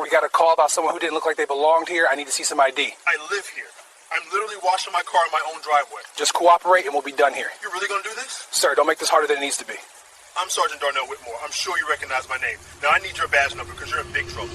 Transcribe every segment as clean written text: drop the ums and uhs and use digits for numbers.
We got a call about someone who didn't look like they belonged here. I need to see some ID. I live here. I'm literally washing my car in my own driveway. Just cooperate and we'll be done here. You're really gonna do this? Sir, don't make this harder than it needs to be. I'm Sergeant Darnell Whitmore. I'm sure you recognize my name. Now I need your badge number because you're in big trouble.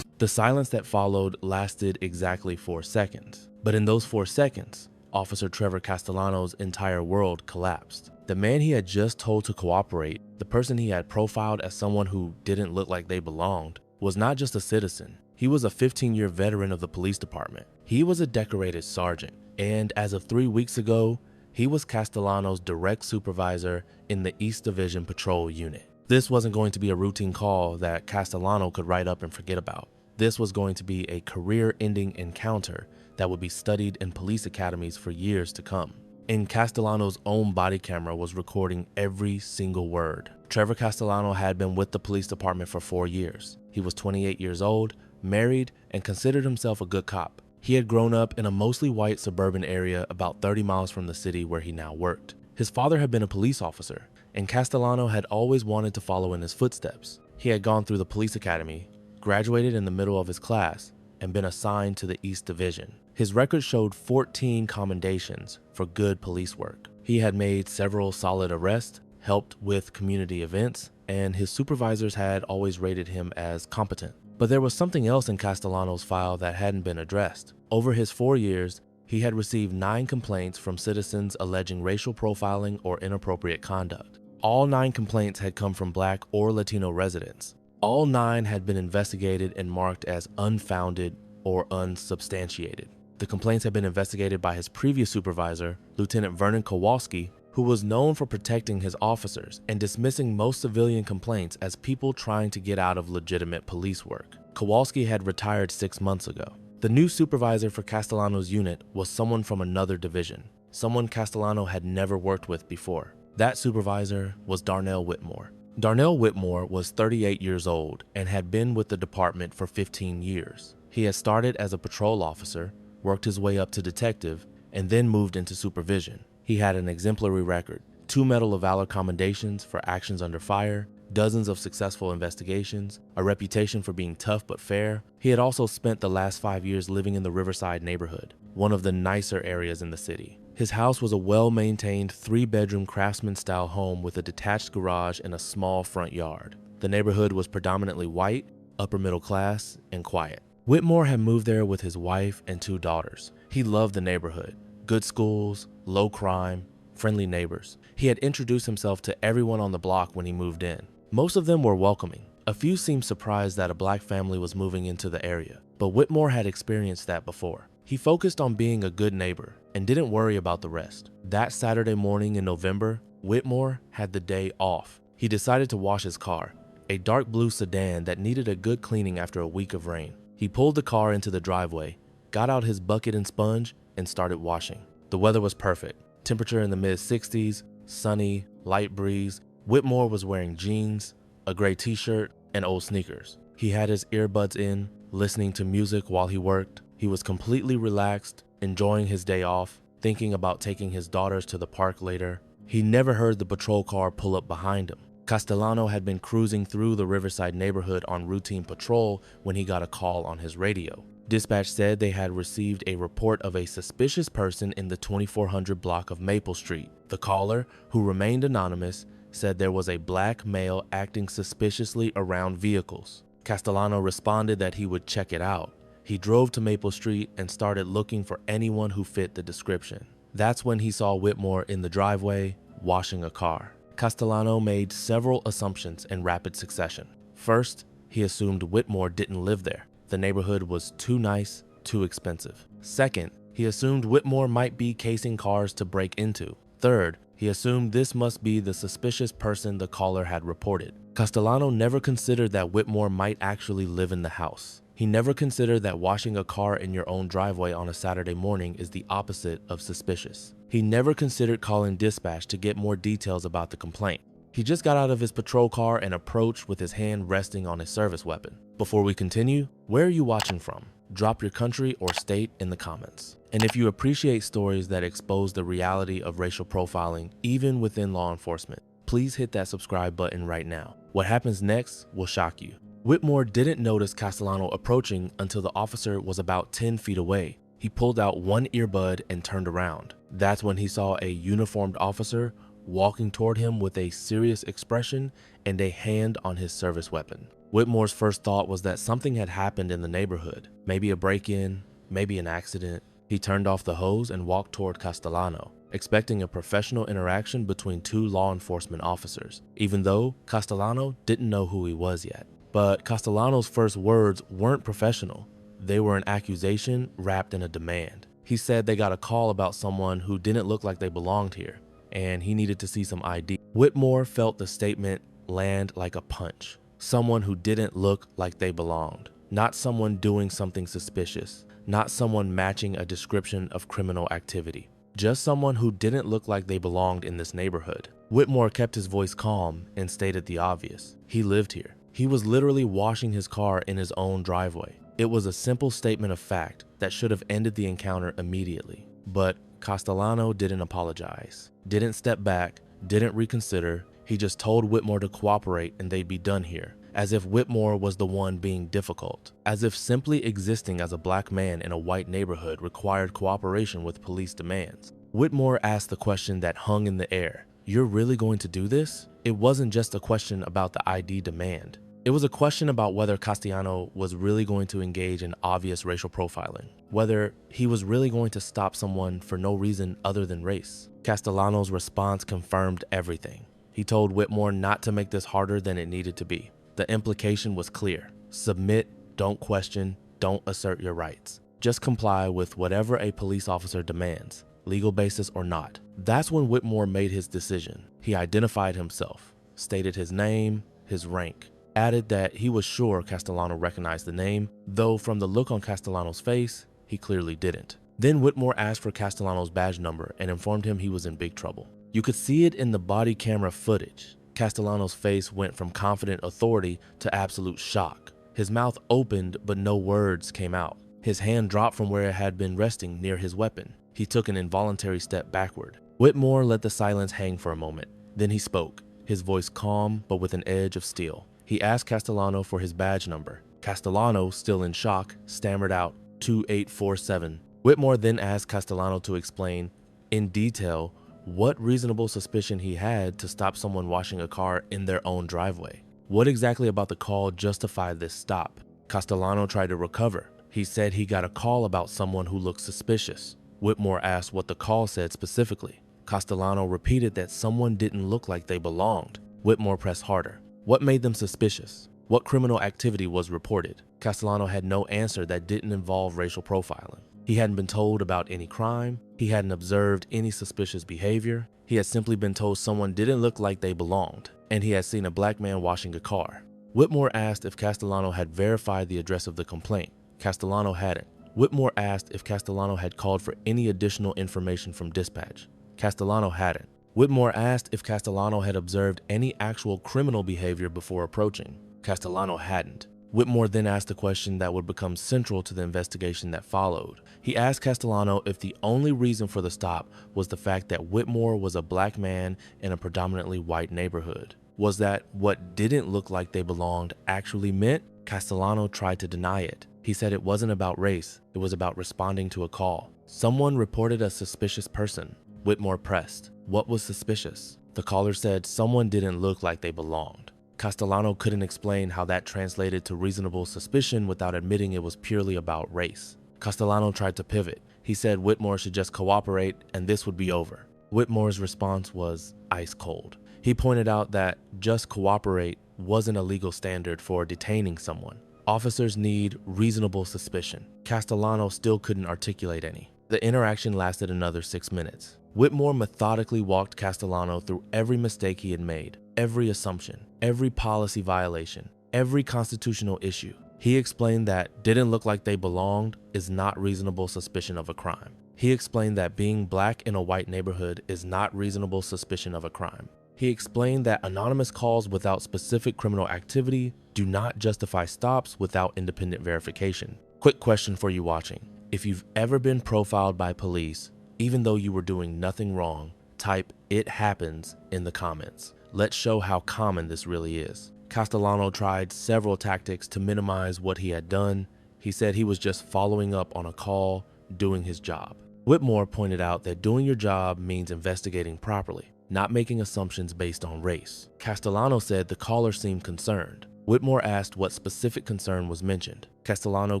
The silence that followed lasted exactly 4 seconds. But in those 4 seconds, Officer Trevor Castellano's entire world collapsed. The man he had just told to cooperate, the person he had profiled as someone who didn't look like they belonged, was not just a citizen. He was a 15-year veteran of the police department. He was a decorated sergeant, and as of 3 weeks ago, he was Castellano's direct supervisor in the East Division Patrol Unit. This wasn't going to be a routine call that Castellano could write up and forget about. This was going to be a career-ending encounter that would be studied in police academies for years to come. And Castellano's own body camera was recording every single word. Trevor Castellano had been with the police department for 4 years. He was 28 years old, married, and considered himself a good cop. He had grown up in a mostly white suburban area about 30 miles from the city where he now worked. His father had been a police officer, and Castellano had always wanted to follow in his footsteps. He had gone through the police academy, graduated in the middle of his class, and been assigned to the East Division. His record showed 14 commendations for good police work. He had made several solid arrests, helped with community events, and his supervisors had always rated him as competent. But there was something else in Castellano's file that hadn't been addressed. Over his 4 years, he had received 9 complaints from citizens alleging racial profiling or inappropriate conduct. All 9 complaints had come from Black or Latino residents. All 9 had been investigated and marked as unfounded or unsubstantiated. The complaints had been investigated by his previous supervisor, Lieutenant Vernon Kowalski, who was known for protecting his officers and dismissing most civilian complaints as people trying to get out of legitimate police work. Kowalski had retired 6 months ago. The new supervisor for Castellano's unit was someone from another division, someone Castellano had never worked with before. That supervisor was Darnell Whitmore. Darnell Whitmore was 38 years old and had been with the department for 15 years. He had started as a patrol officer, worked his way up to detective, and then moved into supervision. He had an exemplary record, 2 Medal of Valor commendations for actions under fire, dozens of successful investigations, a reputation for being tough but fair. He had also spent the last 5 years living in the Riverside neighborhood, one of the nicer areas in the city. His house was a well-maintained 3-bedroom craftsman-style home with a detached garage and a small front yard. The neighborhood was predominantly white, upper middle class, and quiet. Whitmore had moved there with his wife and 2 daughters. He loved the neighborhood. Good schools, low crime, friendly neighbors. He had introduced himself to everyone on the block when he moved in. Most of them were welcoming. A few seemed surprised that a Black family was moving into the area, but Whitmore had experienced that before. He focused on being a good neighbor and didn't worry about the rest. That Saturday morning in November, Whitmore had the day off. He decided to wash his car, a dark blue sedan that needed a good cleaning after a week of rain. He pulled the car into the driveway, got out his bucket and sponge, and started washing. The weather was perfect. Temperature in the mid-60s, sunny, light breeze. Whitmore was wearing jeans, a gray t-shirt, and old sneakers. He had his earbuds in, listening to music while he worked. He was completely relaxed, enjoying his day off, thinking about taking his daughters to the park later. He never heard the patrol car pull up behind him. Castellano had been cruising through the Riverside neighborhood on routine patrol when he got a call on his radio. Dispatch said they had received a report of a suspicious person in the 2400 block of Maple Street. The caller, who remained anonymous, said there was a Black male acting suspiciously around vehicles. Castellano responded that he would check it out. He drove to Maple Street and started looking for anyone who fit the description. That's when he saw Whitmore in the driveway, washing a car. Castellano made several assumptions in rapid succession. First, he assumed Whitmore didn't live there. The neighborhood was too nice, too expensive. Second, he assumed Whitmore might be casing cars to break into. Third, he assumed this must be the suspicious person the caller had reported. Castellano never considered that Whitmore might actually live in the house. He never considered that washing a car in your own driveway on a Saturday morning is the opposite of suspicious. He never considered calling dispatch to get more details about the complaint. He just got out of his patrol car and approached with his hand resting on his service weapon. Before we continue, where are you watching from? Drop your country or state in the comments. And if you appreciate stories that expose the reality of racial profiling, even within law enforcement, please hit that subscribe button right now. What happens next will shock you. Whitmore didn't notice Castellano approaching until the officer was about 10 feet away. He pulled out one earbud and turned around. That's when he saw a uniformed officer walking toward him with a serious expression and a hand on his service weapon. Whitmore's first thought was that something had happened in the neighborhood, maybe a break-in, maybe an accident. He turned off the hose and walked toward Castellano, expecting a professional interaction between two law enforcement officers, even though Castellano didn't know who he was yet. But Castellano's first words weren't professional. They were an accusation wrapped in a demand. He said they got a call about someone who didn't look like they belonged here, and he needed to see some ID. Whitmore felt the statement land like a punch. Someone who didn't look like they belonged. Not someone doing something suspicious. Not someone matching a description of criminal activity. Just someone who didn't look like they belonged in this neighborhood. Whitmore kept his voice calm and stated the obvious. He lived here. He was literally washing his car in his own driveway. It was a simple statement of fact that should have ended the encounter immediately. But Castellano didn't apologize, didn't step back, didn't reconsider. He just told Whitmore to cooperate and they'd be done here, as if Whitmore was the one being difficult, as if simply existing as a black man in a white neighborhood required cooperation with police demands. Whitmore asked the question that hung in the air. You're really going to do this? It wasn't just a question about the ID demand. It was a question about whether Castellano was really going to engage in obvious racial profiling, whether he was really going to stop someone for no reason other than race. Castellano's response confirmed everything. He told Whitmore not to make this harder than it needed to be. The implication was clear. Submit, don't question, don't assert your rights. Just comply with whatever a police officer demands, legal basis or not. That's when Whitmore made his decision. He identified himself, stated his name, his rank, added that he was sure Castellano recognized the name, though from the look on Castellano's face, he clearly didn't. Then Whitmore asked for Castellano's badge number and informed him he was in big trouble. You could see it in the body camera footage. Castellano's face went from confident authority to absolute shock. His mouth opened, but no words came out. His hand dropped from where it had been resting near his weapon. He took an involuntary step backward. Whitmore let the silence hang for a moment. Then he spoke, his voice calm but with an edge of steel. He asked Castellano for his badge number. Castellano, still in shock, stammered out 2847. Whitmore then asked Castellano to explain in detail what reasonable suspicion he had to stop someone washing a car in their own driveway. What exactly about the call justified this stop? Castellano tried to recover. He said he got a call about someone who looked suspicious. Whitmore asked what the call said specifically. Castellano repeated that someone didn't look like they belonged. Whitmore pressed harder. What made them suspicious? What criminal activity was reported? Castellano had no answer that didn't involve racial profiling. He hadn't been told about any crime. He hadn't observed any suspicious behavior. He had simply been told someone didn't look like they belonged, and he had seen a black man washing a car. Whitmore asked if Castellano had verified the address of the complaint. Castellano hadn't. Whitmore asked if Castellano had called for any additional information from dispatch. Castellano hadn't. Whitmore asked if Castellano had observed any actual criminal behavior before approaching. Castellano hadn't. Whitmore then asked a question that would become central to the investigation that followed. He asked Castellano if the only reason for the stop was the fact that Whitmore was a black man in a predominantly white neighborhood. Was that what didn't look like they belonged actually meant? Castellano tried to deny it. He said it wasn't about race, it was about responding to a call. Someone reported a suspicious person. Whitmore pressed. What was suspicious? The caller said someone didn't look like they belonged. Castellano couldn't explain how that translated to reasonable suspicion without admitting it was purely about race. Castellano tried to pivot. He said Whitmore should just cooperate and this would be over. Whitmore's response was ice cold. He pointed out that just cooperate wasn't a legal standard for detaining someone. Officers need reasonable suspicion. Castellano still couldn't articulate any. The interaction lasted another 6 minutes. Whitmore methodically walked Castellano through every mistake he had made, every assumption, every policy violation, every constitutional issue. He explained that didn't look like they belonged is not reasonable suspicion of a crime. He explained that being black in a white neighborhood is not reasonable suspicion of a crime. He explained that anonymous calls without specific criminal activity do not justify stops without independent verification. Quick question for you watching. If you've ever been profiled by police, even though you were doing nothing wrong, type "it happens" in the comments. Let's show how common this really is. Castellano tried several tactics to minimize what he had done. He said he was just following up on a call, doing his job. Whitmore pointed out that doing your job means investigating properly, not making assumptions based on race. Castellano said the caller seemed concerned. Whitmore asked what specific concern was mentioned. Castellano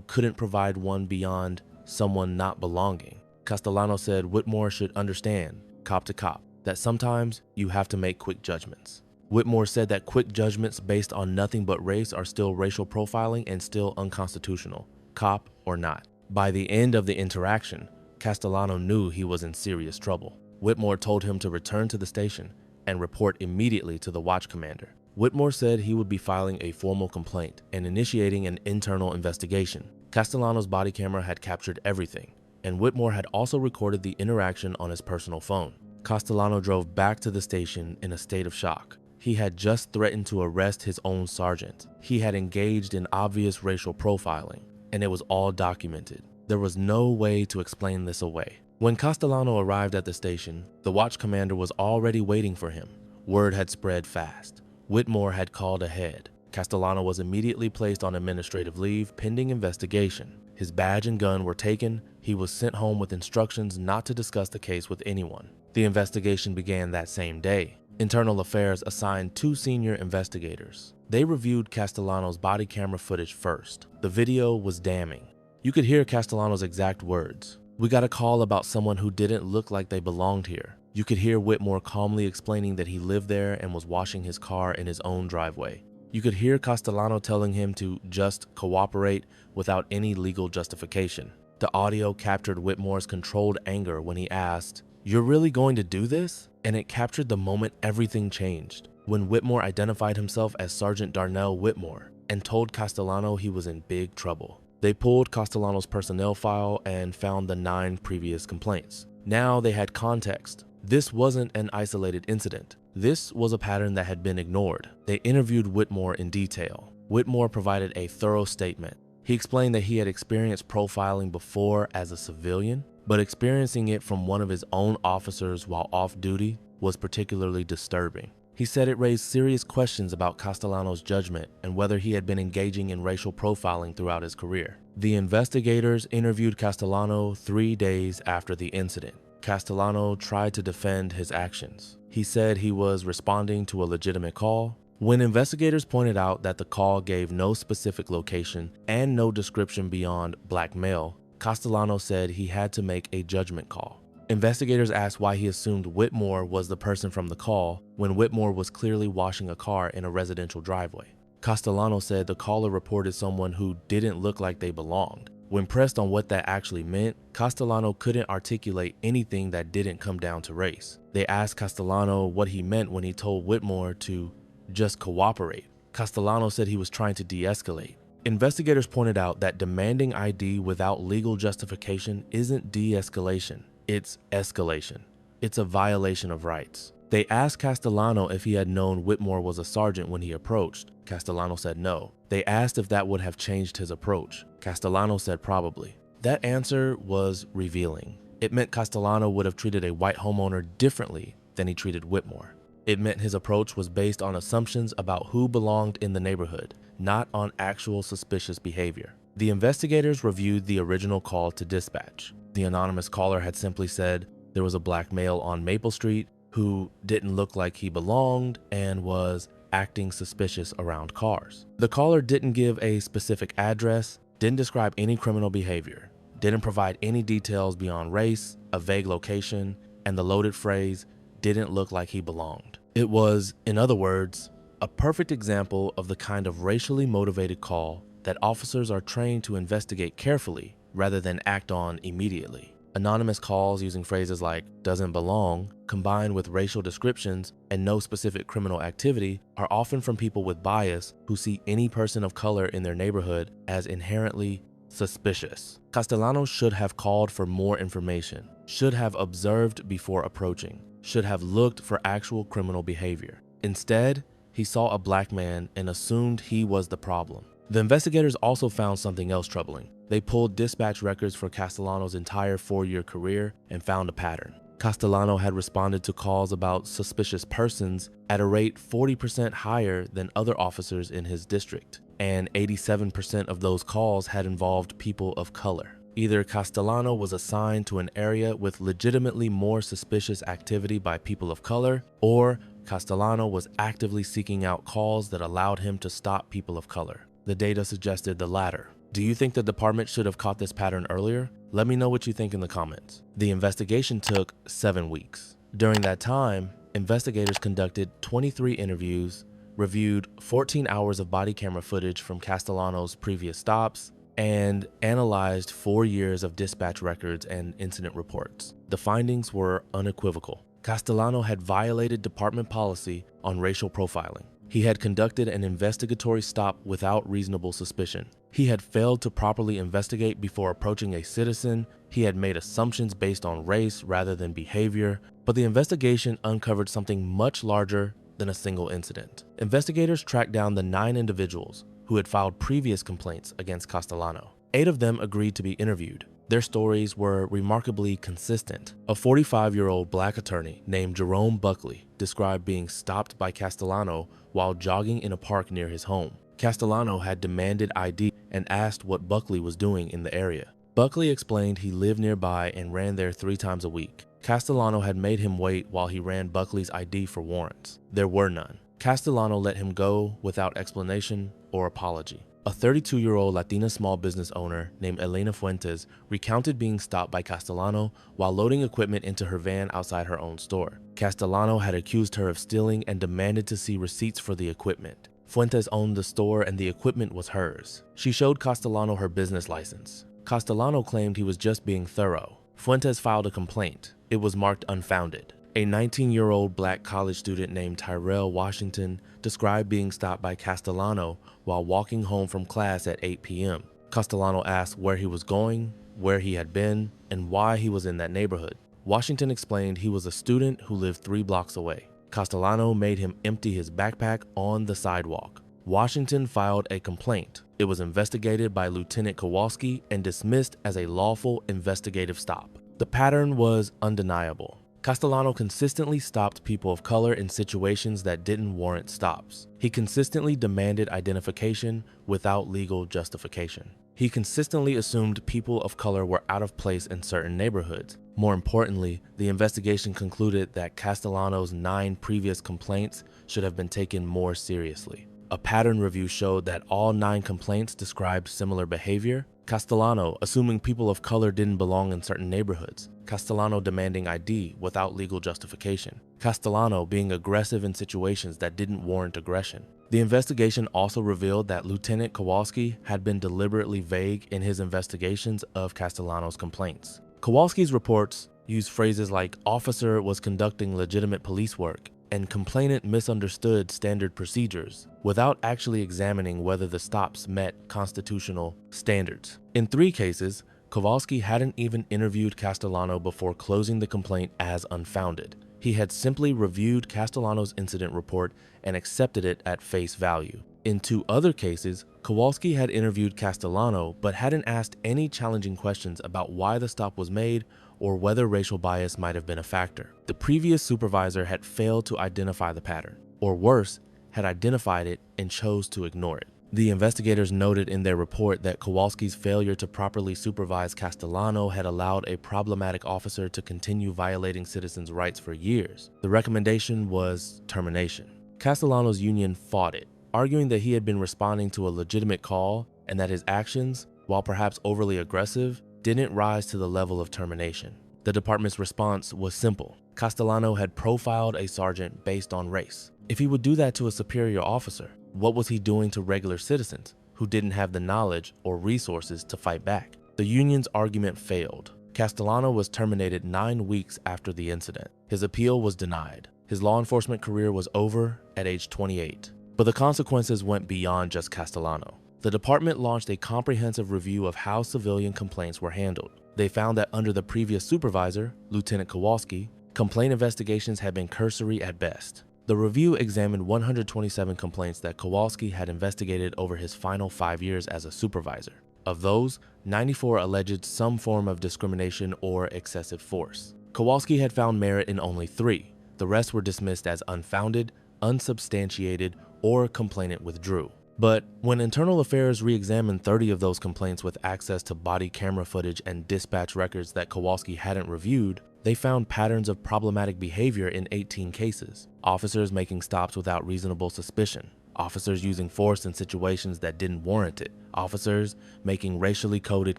couldn't provide one beyond someone not belonging. Castellano said Whitmore should understand, cop to cop, that sometimes you have to make quick judgments. Whitmore said that quick judgments based on nothing but race are still racial profiling and still unconstitutional, cop or not. By the end of the interaction, Castellano knew he was in serious trouble. Whitmore told him to return to the station and report immediately to the watch commander. Whitmore said he would be filing a formal complaint and initiating an internal investigation. Castellano's body camera had captured everything, and Whitmore had also recorded the interaction on his personal phone. Castellano drove back to the station in a state of shock. He had just threatened to arrest his own sergeant. He had engaged in obvious racial profiling, and it was all documented. There was no way to explain this away. When Castellano arrived at the station, the watch commander was already waiting for him. Word had spread fast. Whitmore had called ahead. Castellano was immediately placed on administrative leave pending investigation. His badge and gun were taken. He was sent home with instructions not to discuss the case with anyone. The investigation began that same day. Internal Affairs assigned 2 senior investigators. They reviewed Castellano's body camera footage first. The video was damning. You could hear Castellano's exact words. "We got a call about someone who didn't look like they belonged here." You could hear Whitmore calmly explaining that he lived there and was washing his car in his own driveway. You could hear Castellano telling him to just cooperate without any legal justification. The audio captured Whitmore's controlled anger when he asked, "You're really going to do this?" And it captured the moment everything changed, when Whitmore identified himself as Sergeant Darnell Whitmore and told Castellano he was in big trouble. They pulled Castellano's personnel file and found the 9 previous complaints. Now they had context. This wasn't an isolated incident. This was a pattern that had been ignored. They interviewed Whitmore in detail. Whitmore provided a thorough statement. He explained that he had experienced profiling before as a civilian, but experiencing it from one of his own officers while off duty was particularly disturbing. He said it raised serious questions about Castellano's judgment and whether he had been engaging in racial profiling throughout his career. The investigators interviewed Castellano 3 days after the incident. Castellano tried to defend his actions. He said he was responding to a legitimate call. When investigators pointed out that the call gave no specific location and no description beyond black male, Castellano said he had to make a judgment call. Investigators asked why he assumed Whitmore was the person from the call when Whitmore was clearly washing a car in a residential driveway. Castellano said the caller reported someone who didn't look like they belonged. When pressed on what that actually meant, Castellano couldn't articulate anything that didn't come down to race. They asked Castellano what he meant when he told Whitmore to just cooperate. Castellano said he was trying to de-escalate. Investigators pointed out that demanding ID without legal justification isn't de-escalation, it's escalation. It's a violation of rights. They asked Castellano if he had known Whitmore was a sergeant when he approached. Castellano said no. They asked if that would have changed his approach. Castellano said probably. That answer was revealing. It meant Castellano would have treated a white homeowner differently than he treated Whitmore. It meant his approach was based on assumptions about who belonged in the neighborhood, not on actual suspicious behavior. The investigators reviewed the original call to dispatch. The anonymous caller had simply said there was a black male on Maple Street who didn't look like he belonged and was acting suspicious around cars. The caller didn't give a specific address, didn't describe any criminal behavior, didn't provide any details beyond race, a vague location, and the loaded phrase, "didn't look like he belonged." It was, in other words, a perfect example of the kind of racially motivated call that officers are trained to investigate carefully rather than act on immediately. Anonymous calls using phrases like "doesn't belong" combined with racial descriptions and no specific criminal activity are often from people with bias who see any person of color in their neighborhood as inherently suspicious. Castellano should have called for more information, should have observed before approaching, should have looked for actual criminal behavior. Instead, he saw a black man and assumed he was the problem. The investigators also found something else troubling. They pulled dispatch records for Castellano's entire 4-year career and found a pattern. Castellano had responded to calls about suspicious persons at a rate 40% higher than other officers in his district, and 87% of those calls had involved people of color. Either Castellano was assigned to an area with legitimately more suspicious activity by people of color, or Castellano was actively seeking out calls that allowed him to stop people of color. The data suggested the latter. Do you think the department should have caught this pattern earlier? Let me know what you think in the comments. The investigation took 7 weeks. During that time, investigators conducted 23 interviews, reviewed 14 hours of body camera footage from Castellano's previous stops, and analyzed 4 years of dispatch records and incident reports. The findings were unequivocal. Castellano had violated department policy on racial profiling. He had conducted an investigatory stop without reasonable suspicion. He had failed to properly investigate before approaching a citizen. He had made assumptions based on race rather than behavior. But the investigation uncovered something much larger than a single incident. Investigators tracked down the 9 individuals who had filed previous complaints against Castellano. 8 of them agreed to be interviewed. Their stories were remarkably consistent. A 45-year-old black attorney named Jerome Buckley described being stopped by Castellano while jogging in a park near his home. Castellano had demanded ID and asked what Buckley was doing in the area. Buckley explained he lived nearby and ran there 3 times a week. Castellano had made him wait while he ran Buckley's ID for warrants. There were none. Castellano let him go without explanation or apology. A 32-year-old Latina small business owner named Elena Fuentes recounted being stopped by Castellano while loading equipment into her van outside her own store. Castellano had accused her of stealing and demanded to see receipts for the equipment. Fuentes owned the store and the equipment was hers. She showed Castellano her business license. Castellano claimed he was just being thorough. Fuentes filed a complaint. It was marked unfounded. A 19-year-old black college student named Tyrell Washington described being stopped by Castellano while walking home from class at 8 p.m. Castellano asked where he was going, where he had been, and why he was in that neighborhood. Washington explained he was a student who lived 3 blocks away. Castellano made him empty his backpack on the sidewalk. Washington filed a complaint. It was investigated by Lieutenant Kowalski and dismissed as a lawful investigative stop. The pattern was undeniable. Castellano consistently stopped people of color in situations that didn't warrant stops. He consistently demanded identification without legal justification. He consistently assumed people of color were out of place in certain neighborhoods. More importantly, the investigation concluded that Castellano's 9 previous complaints should have been taken more seriously. A pattern review showed that all 9 complaints described similar behavior. Castellano assuming people of color didn't belong in certain neighborhoods. Castellano demanding ID without legal justification. Castellano being aggressive in situations that didn't warrant aggression. The investigation also revealed that Lieutenant Kowalski had been deliberately vague in his investigations of Castellano's complaints. Kowalski's reports used phrases like "officer was conducting legitimate police work" and "complainant misunderstood standard procedures," without actually examining whether the stops met constitutional standards. In 3 cases, Kowalski hadn't even interviewed Castellano before closing the complaint as unfounded. He had simply reviewed Castellano's incident report and accepted it at face value. In 2 other cases, Kowalski had interviewed Castellano but hadn't asked any challenging questions about why the stop was made or whether racial bias might have been a factor. The previous supervisor had failed to identify the pattern, or worse, had identified it and chose to ignore it. The investigators noted in their report that Kowalski's failure to properly supervise Castellano had allowed a problematic officer to continue violating citizens' rights for years. The recommendation was termination. Castellano's union fought it, arguing that he had been responding to a legitimate call and that his actions, while perhaps overly aggressive, didn't rise to the level of termination. The department's response was simple. Castellano had profiled a sergeant based on race. If he would do that to a superior officer, what was he doing to regular citizens who didn't have the knowledge or resources to fight back? The union's argument failed. Castellano was terminated 9 weeks after the incident. His appeal was denied. His law enforcement career was over at age 28. But the consequences went beyond just Castellano. The department launched a comprehensive review of how civilian complaints were handled. They found that under the previous supervisor, Lieutenant Kowalski, complaint investigations had been cursory at best. The review examined 127 complaints that Kowalski had investigated over his final 5 years as a supervisor. Of those, 94 alleged some form of discrimination or excessive force. Kowalski had found merit in only 3. The rest were dismissed as unfounded, unsubstantiated, or complainant withdrew. But when Internal Affairs re-examined 30 of those complaints with access to body camera footage and dispatch records that Kowalski hadn't reviewed, they found patterns of problematic behavior in 18 cases. Officers making stops without reasonable suspicion. Officers using force in situations that didn't warrant it. Officers making racially coded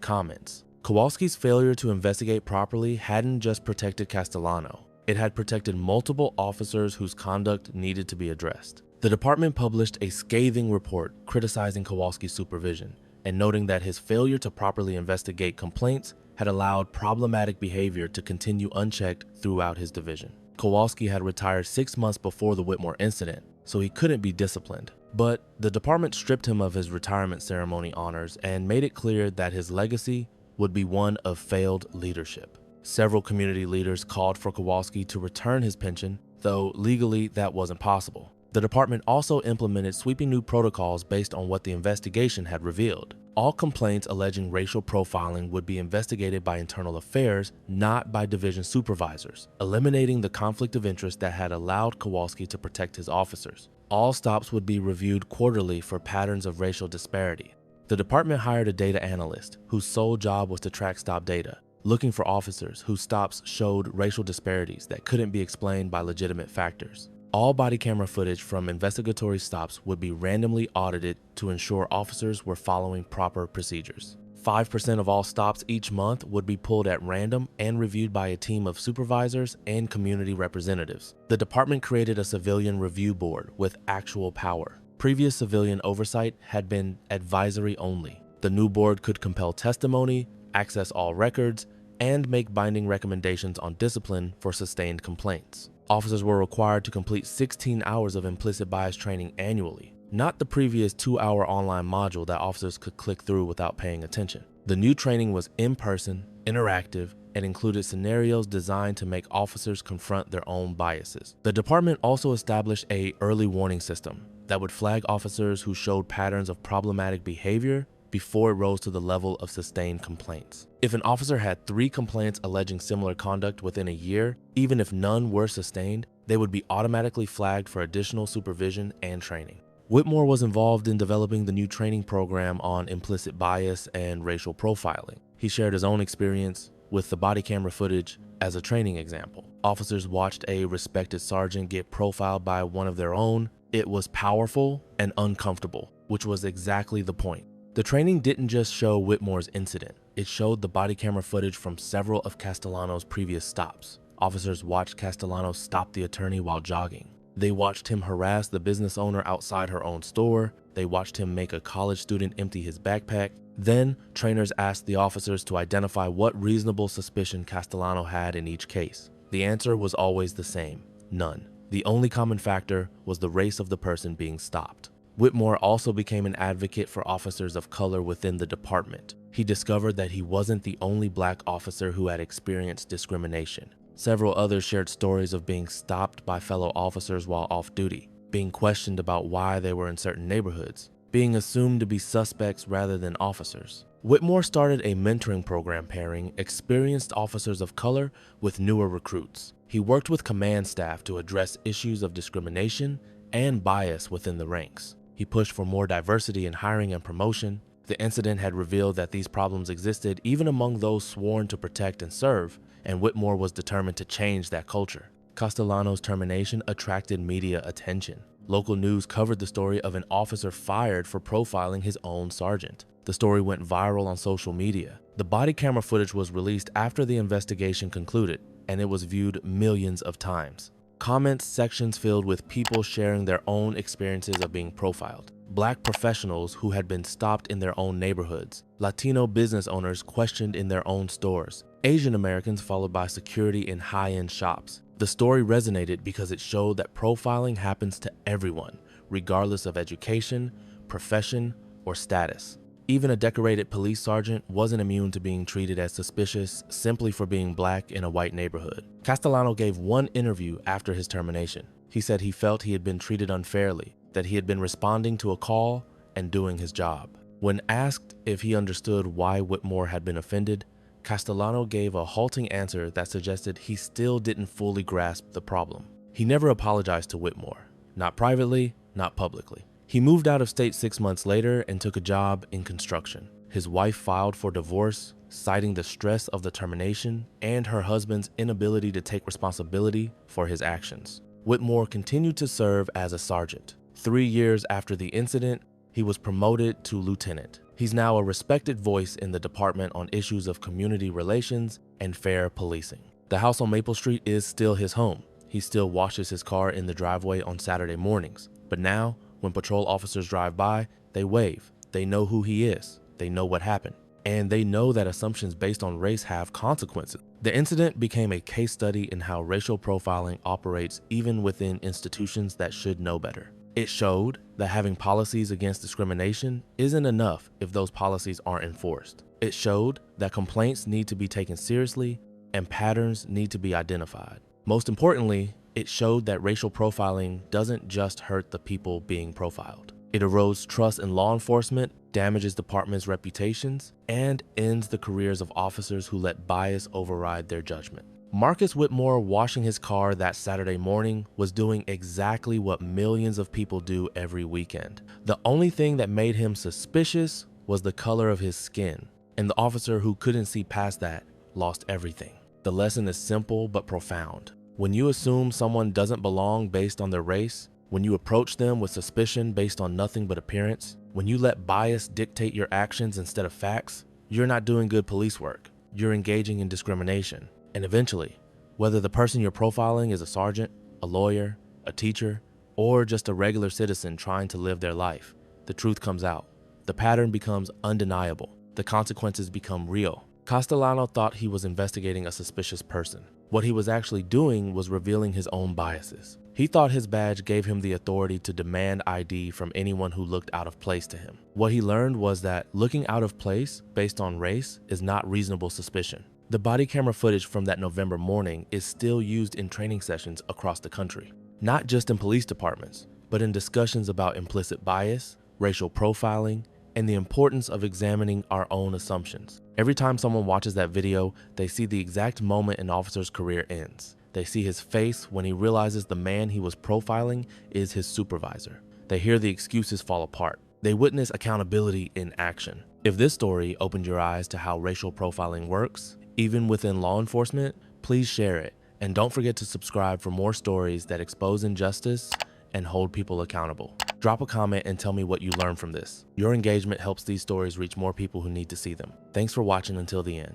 comments. Kowalski's failure to investigate properly hadn't just protected Castellano. It had protected multiple officers whose conduct needed to be addressed. The department published a scathing report criticizing Kowalski's supervision and noting that his failure to properly investigate complaints had allowed problematic behavior to continue unchecked throughout his division. Kowalski had retired 6 months before the Whitmore incident, so he couldn't be disciplined. But the department stripped him of his retirement ceremony honors and made it clear that his legacy would be one of failed leadership. Several community leaders called for Kowalski to return his pension, though legally that wasn't possible. The department also implemented sweeping new protocols based on what the investigation had revealed. All complaints alleging racial profiling would be investigated by Internal Affairs, not by division supervisors, eliminating the conflict of interest that had allowed Kowalski to protect his officers. All stops would be reviewed quarterly for patterns of racial disparity. The department hired a data analyst whose sole job was to track stop data, looking for officers whose stops showed racial disparities that couldn't be explained by legitimate factors. All body camera footage from investigatory stops would be randomly audited to ensure officers were following proper procedures. 5% of all stops each month would be pulled at random and reviewed by a team of supervisors and community representatives. The department created a civilian review board with actual power. Previous civilian oversight had been advisory only. The new board could compel testimony, access all records, and make binding recommendations on discipline for sustained complaints. Officers were required to complete 16 hours of implicit bias training annually, not the previous 2-hour online module that officers could click through without paying attention. The new training was in-person, interactive, and included scenarios designed to make officers confront their own biases. The department also established an early warning system that would flag officers who showed patterns of problematic behavior before it rose to the level of sustained complaints. If an officer had 3 complaints alleging similar conduct within a year, even if none were sustained, they would be automatically flagged for additional supervision and training. Whitmore was involved in developing the new training program on implicit bias and racial profiling. He shared his own experience with the body camera footage as a training example. Officers watched a respected sergeant get profiled by one of their own. It was powerful and uncomfortable, which was exactly the point. The training didn't just show Whitmore's incident, it showed the body camera footage from several of Castellano's previous stops. Officers watched Castellano stop the attorney while jogging. They watched him harass the business owner outside her own store. They watched him make a college student empty his backpack. Then, trainers asked the officers to identify what reasonable suspicion Castellano had in each case. The answer was always the same: none. The only common factor was the race of the person being stopped. Whitmore also became an advocate for officers of color within the department. He discovered that he wasn't the only black officer who had experienced discrimination. Several others shared stories of being stopped by fellow officers while off duty, being questioned about why they were in certain neighborhoods, being assumed to be suspects rather than officers. Whitmore started a mentoring program pairing experienced officers of color with newer recruits. He worked with command staff to address issues of discrimination and bias within the ranks. He pushed for more diversity in hiring and promotion. The incident had revealed that these problems existed even among those sworn to protect and serve, and Whitmore was determined to change that culture. Castellano's termination attracted media attention. Local news covered the story of an officer fired for profiling his own sergeant. The story went viral on social media. The body camera footage was released after the investigation concluded, and it was viewed millions of times. Comments sections filled with people sharing their own experiences of being profiled. Black professionals who had been stopped in their own neighborhoods. Latino business owners questioned in their own stores. Asian Americans followed by security in high-end shops. The story resonated because it showed that profiling happens to everyone, regardless of education, profession, or status. Even a decorated police sergeant wasn't immune to being treated as suspicious simply for being black in a white neighborhood. Castellano gave one interview after his termination. He said he felt he had been treated unfairly, that he had been responding to a call and doing his job. When asked if he understood why Whitmore had been offended, Castellano gave a halting answer that suggested he still didn't fully grasp the problem. He never apologized to Whitmore, not privately, not publicly. He moved out of state 6 months later and took a job in construction. His wife filed for divorce, citing the stress of the termination and her husband's inability to take responsibility for his actions. Whitmore continued to serve as a sergeant. 3 years after the incident, he was promoted to lieutenant. He's now a respected voice in the department on issues of community relations and fair policing. The house on Maple Street is still his home. He still washes his car in the driveway on Saturday mornings. But now, when patrol officers drive by, they wave. They know who he is. They know what happened. And they know that assumptions based on race have consequences. The incident became a case study in how racial profiling operates even within institutions that should know better. It showed that having policies against discrimination isn't enough if those policies aren't enforced. It showed that complaints need to be taken seriously and patterns need to be identified. Most importantly, it showed that racial profiling doesn't just hurt the people being profiled. It erodes trust in law enforcement, damages departments' reputations, and ends the careers of officers who let bias override their judgment. Marcus Whitmore washing his car that Saturday morning was doing exactly what millions of people do every weekend. The only thing that made him suspicious was the color of his skin, and the officer who couldn't see past that lost everything. The lesson is simple but profound. When you assume someone doesn't belong based on their race, when you approach them with suspicion based on nothing but appearance, when you let bias dictate your actions instead of facts, you're not doing good police work. You're engaging in discrimination. And eventually, whether the person you're profiling is a sergeant, a lawyer, a teacher, or just a regular citizen trying to live their life, the truth comes out. The pattern becomes undeniable. The consequences become real. Castellano thought he was investigating a suspicious person. What he was actually doing was revealing his own biases. He thought his badge gave him the authority to demand ID from anyone who looked out of place to him. What he learned was that looking out of place based on race is not reasonable suspicion. The body camera footage from that November morning is still used in training sessions across the country, not just in police departments, but in discussions about implicit bias, racial profiling, and the importance of examining our own assumptions. Every time someone watches that video, they see the exact moment an officer's career ends. They see his face when he realizes the man he was profiling is his supervisor. They hear the excuses fall apart. They witness accountability in action. If this story opened your eyes to how racial profiling works, even within law enforcement, please share it. And don't forget to subscribe for more stories that expose injustice and hold people accountable. Drop a comment and tell me what you learned from this. Your engagement helps these stories reach more people who need to see them. Thanks for watching until the end.